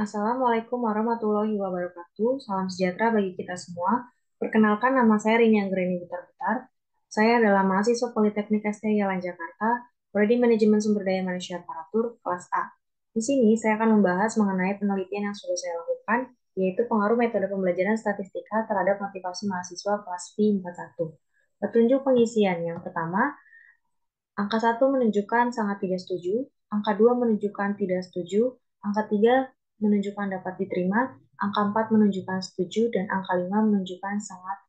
Assalamualaikum warahmatullahi wabarakatuh. Salam sejahtera bagi kita semua. Perkenalkan, nama saya Rini Anggreni Butar-Butar. Saya adalah mahasiswa Politeknik STI Jalan Jakarta, Prodi Manajemen Sumber Daya Manusia Aparatur, kelas A. Di sini saya akan membahas mengenai penelitian yang sudah saya lakukan, yaitu pengaruh metode pembelajaran statistika terhadap motivasi mahasiswa kelas P41. Petunjuk pengisian yang pertama, angka 1 menunjukkan sangat tidak setuju, angka 2 menunjukkan tidak setuju, angka 3 menunjukkan dapat diterima, angka 4 menunjukkan setuju, dan angka 5 menunjukkan sangat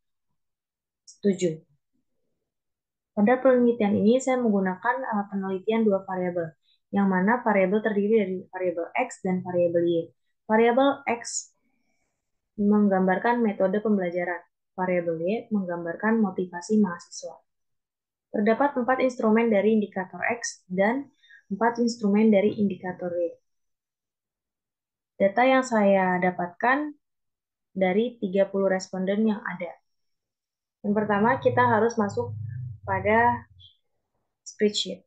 setuju. Pada penelitian ini saya menggunakan penelitian dua variabel, yang mana variabel terdiri dari variabel X dan variabel Y. Variabel X menggambarkan metode pembelajaran, variabel Y menggambarkan motivasi mahasiswa. Terdapat 4 instrumen dari indikator X dan 4 instrumen dari indikator Y. Data yang saya dapatkan dari 30 responden yang ada. Yang pertama, kita harus masuk pada spreadsheet.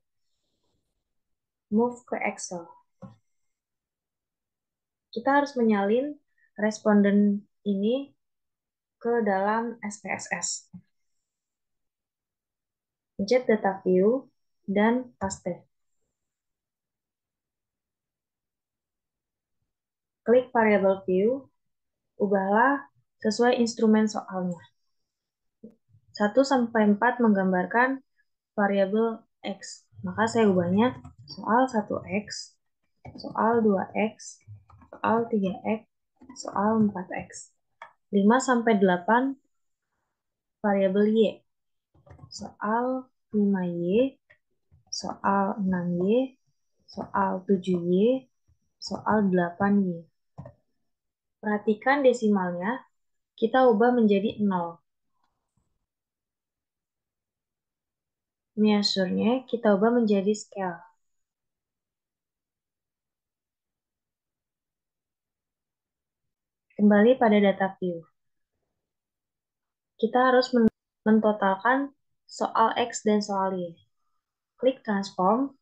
Move ke Excel. Kita harus menyalin responden ini ke dalam SPSS. Pencet data view dan paste. Klik variable view, ubahlah sesuai instrumen soalnya. 1-4 menggambarkan variabel X. Maka saya ubahnya soal 1X, soal 2X, soal 3X, soal 4X. 5-8 variabel Y. Soal 5Y, soal 6Y, soal 7Y, soal 8Y. Perhatikan desimalnya, kita ubah menjadi 0. Measure-nya kita ubah menjadi scale. Kembali pada data view. Kita harus mentotalkan soal X dan soal Y. Klik transform,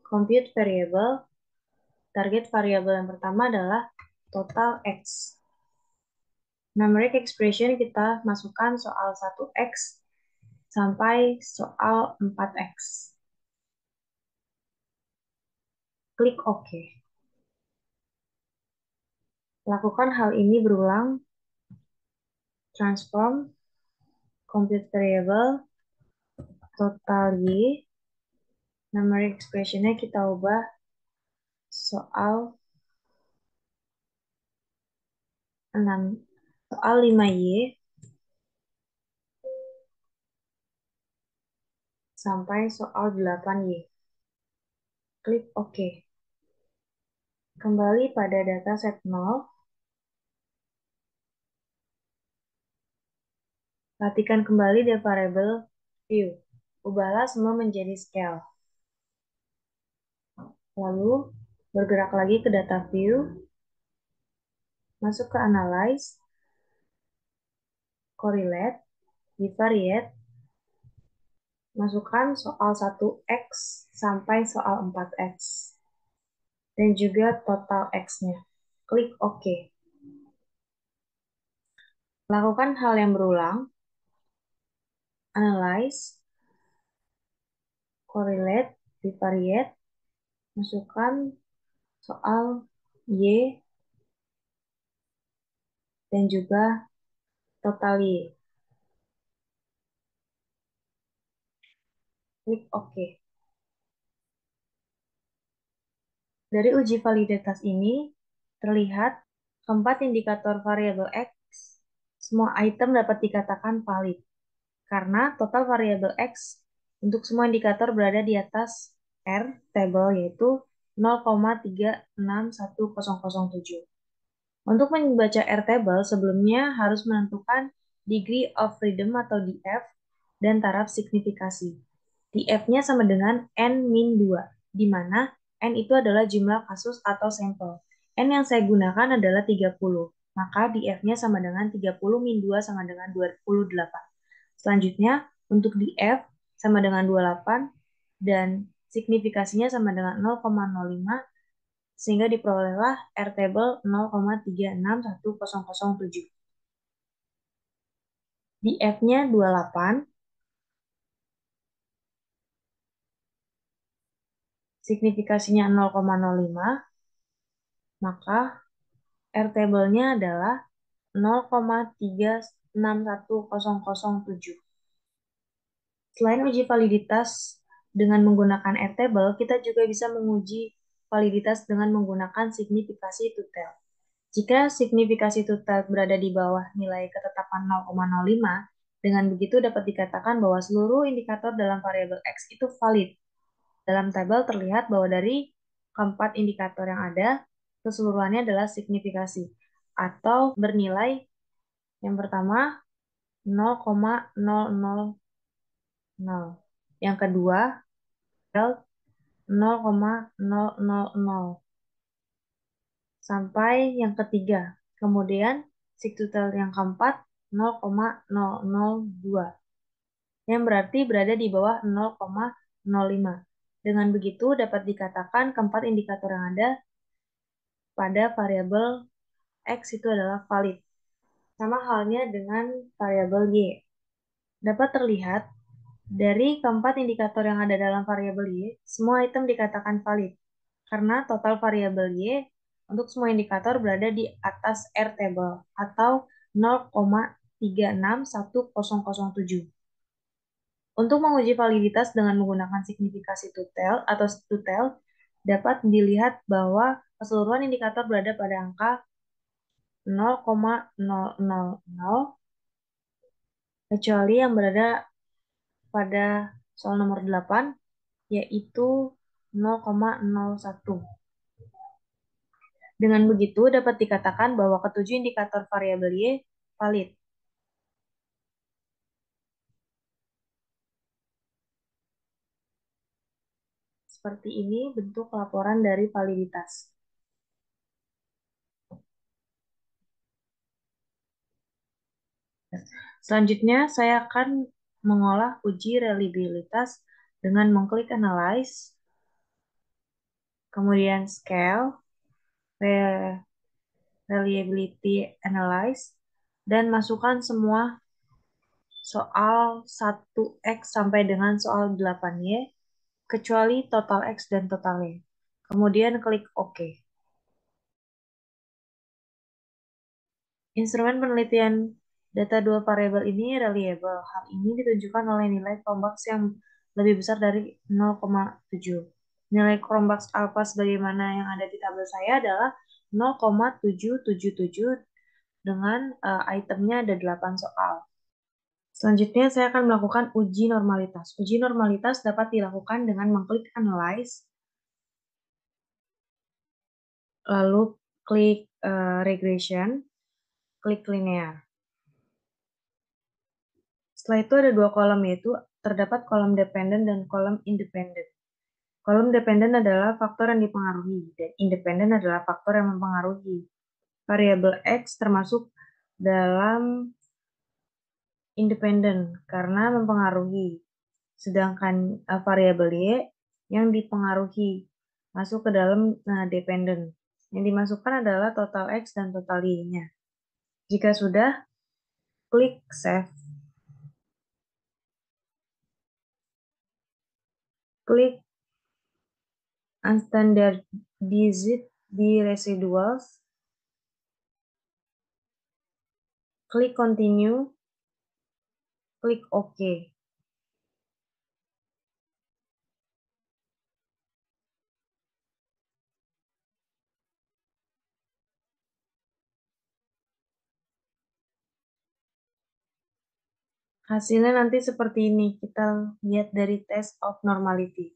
compute variable. Target variabel yang pertama adalah total X. Numeric expression kita masukkan soal 1X sampai soal 4X. Klik OK. Lakukan hal ini berulang. Transform, compute variable, total Y. Numeric expression-nya kita ubah soal 5Y sampai soal 8Y. Klik OK. Kembali pada dataset 0. Perhatikan kembali di variable view. Ubahlah semua menjadi scale. Lalu, bergerak lagi ke data view. Masuk ke analyze. Correlate. Bivariate. Masukkan soal 1X sampai soal 4X. Dan juga total X-nya. Klik OK. Lakukan hal yang berulang. Analyze. Correlate. Bivariate. Masukkan soal Y dan juga total Y. Klik OK. Dari uji validitas ini, terlihat keempat indikator variabel X, semua item dapat dikatakan valid, karena total variabel X untuk semua indikator berada di atas R table, yaitu 0,361007. Untuk membaca R table, sebelumnya harus menentukan degree of freedom atau DF dan taraf signifikasi. DF-nya sama dengan N-2, di mana N itu adalah jumlah kasus atau sampel. N yang saya gunakan adalah 30, maka DF-nya sama dengan 30 min 2 sama dengan 28. Selanjutnya, untuk DF sama dengan 28 dan signifikasinya sama dengan 0,05 sehingga diperolehlah R-table 0,361007. Di F-nya 28, signifikasinya 0,05, maka R-table-nya adalah 0,361007. Selain uji validitas dengan menggunakan R-table, kita juga bisa menguji validitas dengan menggunakan signifikasi two-tailed. Jika signifikasi two-tailed berada di bawah nilai ketetapan 0,05, dengan begitu dapat dikatakan bahwa seluruh indikator dalam variabel X itu valid. Dalam tabel terlihat bahwa dari keempat indikator yang ada, keseluruhannya adalah signifikasi atau bernilai yang pertama 0,000, yang kedua 0,000, sampai yang ketiga. Kemudian sigtutel yang keempat 0,002, yang berarti berada di bawah 0,05. Dengan begitu dapat dikatakan keempat indikator yang ada pada variabel X itu adalah valid. Sama halnya dengan variabel Y. Dapat terlihat dari keempat indikator yang ada dalam variabel Y, semua item dikatakan valid karena total variabel Y untuk semua indikator berada di atas R-table atau 0,361007. Untuk menguji validitas dengan menggunakan signifikasi two-tailed atau two-tailed, dapat dilihat bahwa keseluruhan indikator berada pada angka 0,000, kecuali yang berada pada soal nomor 8, yaitu 0,01. Dengan begitu, dapat dikatakan bahwa ketujuh indikator variabel Y valid. Seperti ini bentuk laporan dari validitas. Selanjutnya, saya akan mengolah uji reliabilitas dengan mengklik Analyze, kemudian Scale, Reliability Analyze, dan masukkan semua soal 1X sampai dengan soal 8Y, kecuali total X dan total Y. Kemudian klik OK. Instrumen penelitian data dua variabel ini reliable. Hal ini ditunjukkan oleh nilai Chromebox yang lebih besar dari 0,7. Nilai Chromebox alpha sebagaimana yang ada di tabel saya adalah 0,777 dengan itemnya ada 8 soal. Selanjutnya saya akan melakukan uji normalitas. Uji normalitas dapat dilakukan dengan mengklik Analyze, lalu klik Regression, klik Linear. Setelah itu ada dua kolom, yaitu terdapat kolom dependen dan kolom independen. Kolom dependen adalah faktor yang dipengaruhi, dan independen adalah faktor yang mempengaruhi. Variabel X termasuk dalam independen karena mempengaruhi, sedangkan variabel Y yang dipengaruhi masuk ke dalam dependen. Yang dimasukkan adalah total X dan total Y-nya. Jika sudah, klik Save. Klik Unstandardized di Residuals. Klik Continue. Klik OK. Hasilnya nanti seperti ini. Kita lihat dari test of normality.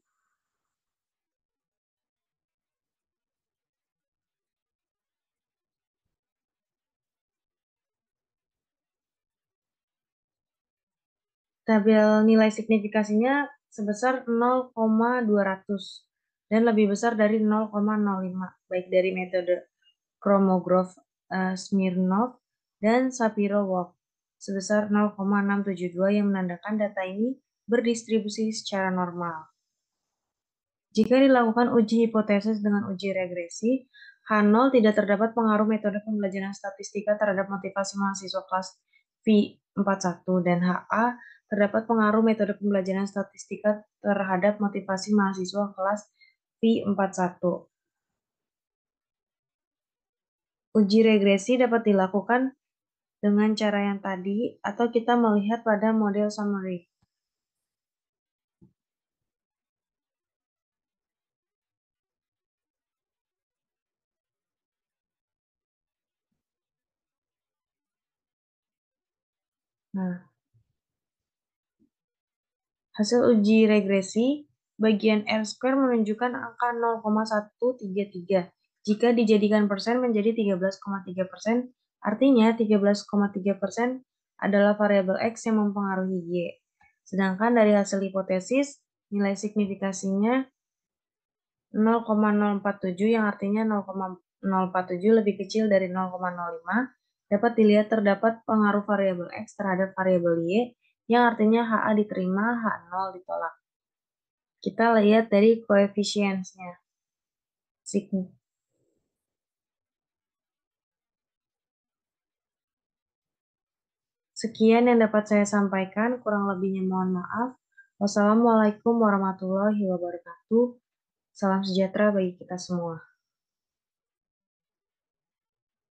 Tabel nilai signifikasinya sebesar 0,200 dan lebih besar dari 0,05, baik dari metode Chromograph Smirnov dan Shapiro-Wilk sebesar 0,672 yang menandakan data ini berdistribusi secara normal. Jika dilakukan uji hipotesis dengan uji regresi, H0 tidak terdapat pengaruh metode pembelajaran statistika terhadap motivasi mahasiswa kelas V41 dan HA terdapat pengaruh metode pembelajaran statistika terhadap motivasi mahasiswa kelas V41. Uji regresi dapat dilakukan dengan cara yang tadi atau kita melihat pada model summary. Nah, hasil uji regresi, bagian R-square menunjukkan angka 0,133. Jika dijadikan persen menjadi 13,3%, artinya 13,3% adalah variabel X yang mempengaruhi Y. Sedangkan dari hasil hipotesis, nilai signifikasinya 0,047 yang artinya 0,047 lebih kecil dari 0,05 dapat dilihat terdapat pengaruh variabel X terhadap variabel Y yang artinya HA diterima, H0 ditolak. Kita lihat dari koefisiennya. Sekian yang dapat saya sampaikan, kurang lebihnya mohon maaf. Wassalamualaikum warahmatullahi wabarakatuh. Salam sejahtera bagi kita semua.